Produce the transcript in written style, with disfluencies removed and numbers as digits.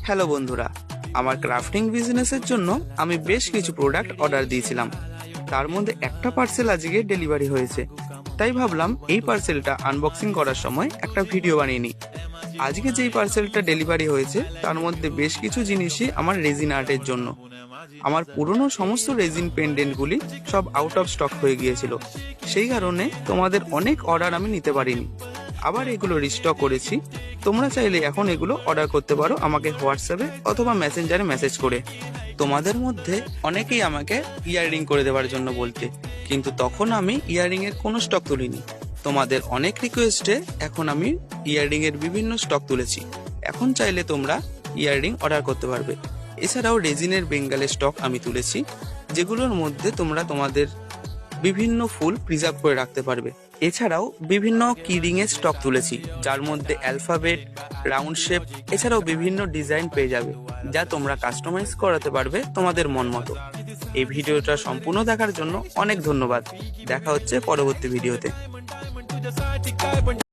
Hello বন্ধুরা, আমার crafting বিজনেসের জন্য আমি বেশ কিছু প্রোডাক্ট অর্ডার দিয়েছিলাম। তার মধ্যে একটা পার্সেল আজকে ডেলিভারি হয়েছে, তাই ভাবলাম এই পার্সেলটা আনবক্সিং করার সময় একটা ভিডিও বানিয়ে নিই। আজকে যেই পার্সেলটা ডেলিভারি হয়েছে তার মধ্যে বেশ কিছু জিনিসই আমার রেজিন আর্টের জন্য। আমার পুরনো সমস্ত রেজিন পেন্ডেন্টগুলি সব আউট অফ স্টক হয়ে গিয়েছিল, সেই কারণে তোমাদের অনেক অর্ডার আমি নিতে পারিনি। আবার এগুলো রিস্টক করেছি। তোমরা চাইলে এখন এগুলো অর্ডার করতে পারো আমাকে হোয়াটসঅ্যাপে অথবা মেসেঞ্জারে মেসেজ করে। তোমাদের মধ্যে অনেকেই আমাকে ইয়াররিং করে দেওয়ার জন্য বলতে, কিন্তু তখন আমি ইয়াররিং এর কোনো স্টক তুলিনি। তোমাদের অনেক রিকোয়েস্টে এখন আমি ইয়াররিং এর বিভিন্ন স্টক তুলেছি। এখন চাইলে তোমরা ইয়াররিং অর্ডার করতে পারবে। এছাড়াও রেজিনের বেঙ্গালের স্টক আমি তুলেছি, যেগুলোর মধ্যে তোমরা তোমাদের বিভিন্ন ফুল প্রিজার্ভ করে রাখতে পারবে। এছাড়াও বিভিন্ন কিরিং এর স্টক তুলেছি, যার মধ্যে অ্যালফাবেট, রাউন্ড শেপ, এছাড়াও বিভিন্ন ডিজাইন পেয়ে যাবে, যা তোমরা কাস্টমাইজ করাতে পারবে তোমাদের মন মতো। এই ভিডিওটা সম্পূর্ণ দেখার জন্য অনেক ধন্যবাদ। দেখা হচ্ছে পরবর্তী ভিডিওতে।